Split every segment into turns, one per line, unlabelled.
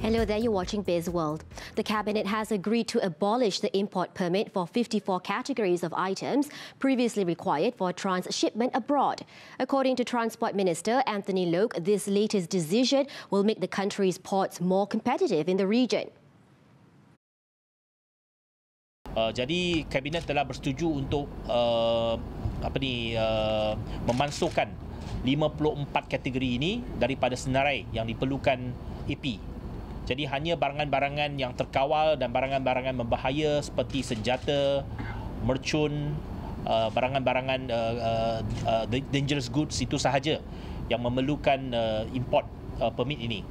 Hello there, you're watching Bizworld. The Cabinet has agreed to abolish the import permit for 54 categories of items previously required for transshipment abroad. According to Transport Minister Anthony Loke, this latest decision will make the country's ports more competitive in the region.
Jadi Kabinet telah bersetuju untuk memansuhkan 54 kategori ini daripada senarai yang diperlukan AP. Jadi hanya barangan-barangan yang terkawal dan barangan-barangan membahaya seperti senjata, mercun, barangan-barangan dangerous goods itu sahaja yang memerlukan import permit ini.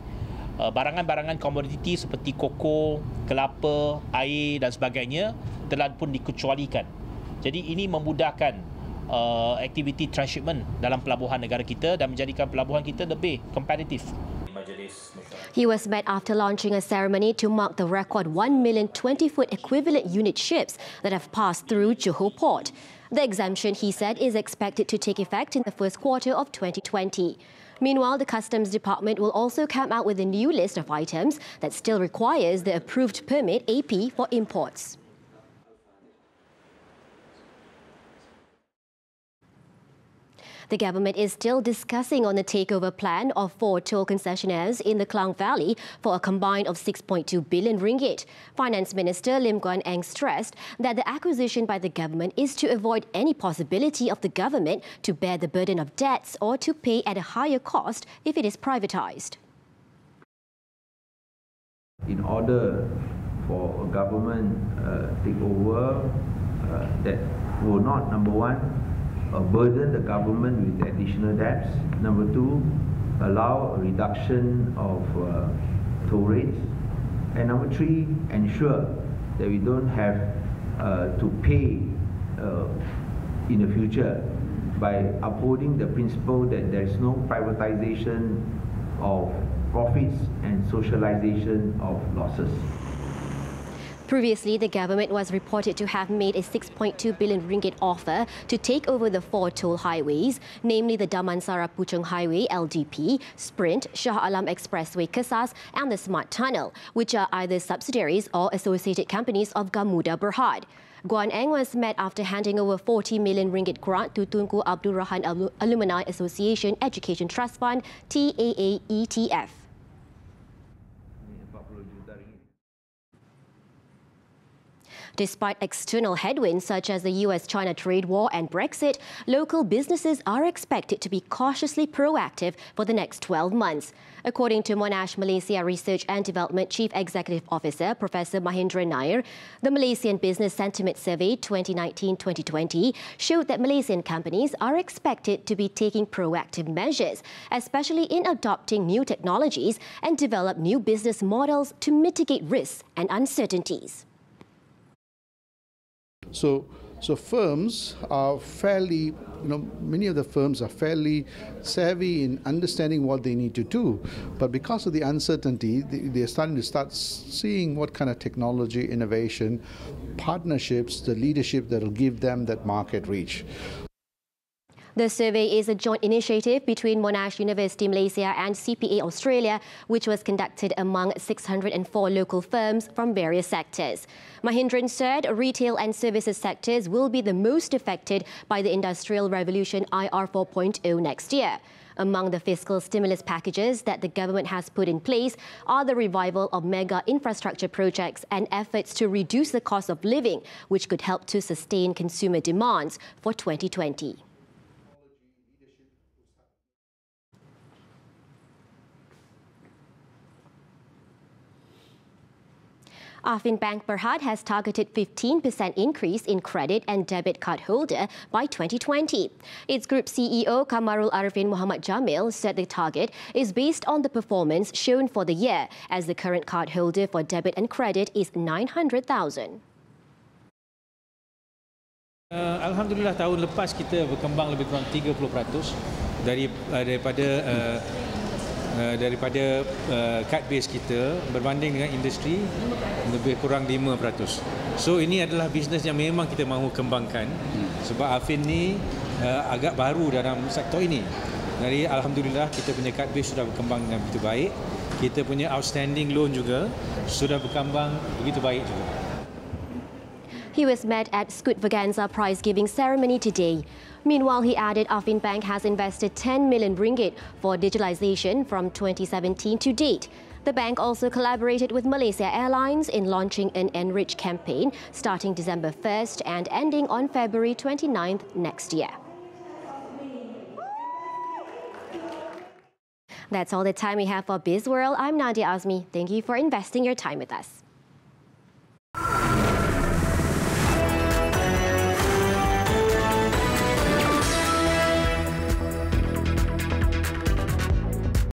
Barangan-barangan komoditi seperti koko, kelapa, air dan sebagainya telah pun dikecualikan. Jadi ini memudahkan aktiviti transshipment dalam pelabuhan negara kita dan menjadikan pelabuhan kita lebih kompetitif.
He was met after launching a ceremony to mark the record 1 million 20-foot equivalent unit ships that have passed through Johor Port. The exemption, he said, is expected to take effect in the first quarter of 2020. Meanwhile, the Customs Department will also come out with a new list of items that still requires the approved permit AP for imports. The government is still discussing on the takeover plan of 4 toll concessionaires in the Klang Valley for a combined of 6.2 billion ringgit. Finance Minister Lim Guan Eng stressed that the acquisition by the government is to avoid any possibility of the government to bear the burden of debts or to pay at a higher cost if it is privatised.
In order for a government takeover that will not, number one, burden the government with additional debts. Number 2, allow a reduction of toll rates. And number 3, ensure that we don't have to pay in the future by upholding the principle that there is no privatization of profits and socialization of losses.
Previously, the government was reported to have made a 6.2 billion ringgit offer to take over the 4 toll highways, namely the Damansara Puchong Highway LDP, Sprint, Shah Alam Expressway Kesas and the Smart Tunnel, which are either subsidiaries or associated companies of Gamuda Berhad. Guan Eng was met after handing over 40 million ringgit grant to Tunku Abdul Rahman Alumni Association Education Trust Fund, TAAETF. Despite external headwinds such as the US-China trade war and Brexit, local businesses are expected to be cautiously proactive for the next 12 months. According to Monash Malaysia Research and Development Chief Executive Officer Professor Mahindra Nair, the Malaysian Business Sentiment Survey 2019-2020 showed that Malaysian companies are expected to be taking proactive measures, especially in adopting new technologies and develop new business models to mitigate risks and uncertainties.
So firms are fairly, many of the firms are fairly savvy in understanding what they need to do. But because of the uncertainty, they're starting to seeing what kind of technology, innovation, partnerships, the leadership that will give them that market reach.
The survey is a joint initiative between Monash University Malaysia and CPA Australia, which was conducted among 604 local firms from various sectors. Mahindran said retail and services sectors will be the most affected by the Industrial Revolution IR 4.0 next year. Among the fiscal stimulus packages that the government has put in place are the revival of mega infrastructure projects and efforts to reduce the cost of living, which could help to sustain consumer demands for 2020. Affin Bank Berhad has targeted 15% increase in credit and debit card holder by 2020. Its group CEO Kamarul Arifin Muhammad Jamil said the target is based on the performance shown for the year, as the current card holder for debit and credit is 900,000.
Alhamdulillah tahun lepas kita berkembang lebih kurang 30% daripada card base kita berbanding dengan industri lebih kurang 5%. So ini adalah bisnes yang memang kita mahu kembangkan sebab Affin ni agak baru dalam sektor ini. Jadi alhamdulillah kita punya card base sudah berkembang dengan begitu baik kita punya outstanding loan juga sudah berkembang begitu baik juga.
He was met at Scoot Vaganza prize-giving ceremony today. Meanwhile, he added Affin Bank has invested 10 million ringgit for digitalization from 2017 to date. The bank also collaborated with Malaysia Airlines in launching an Enrich campaign starting December 1st and ending on February 29th next year. That's all the time we have for Bizworld. I'm Nadia Azmi. Thank you for investing your time with us.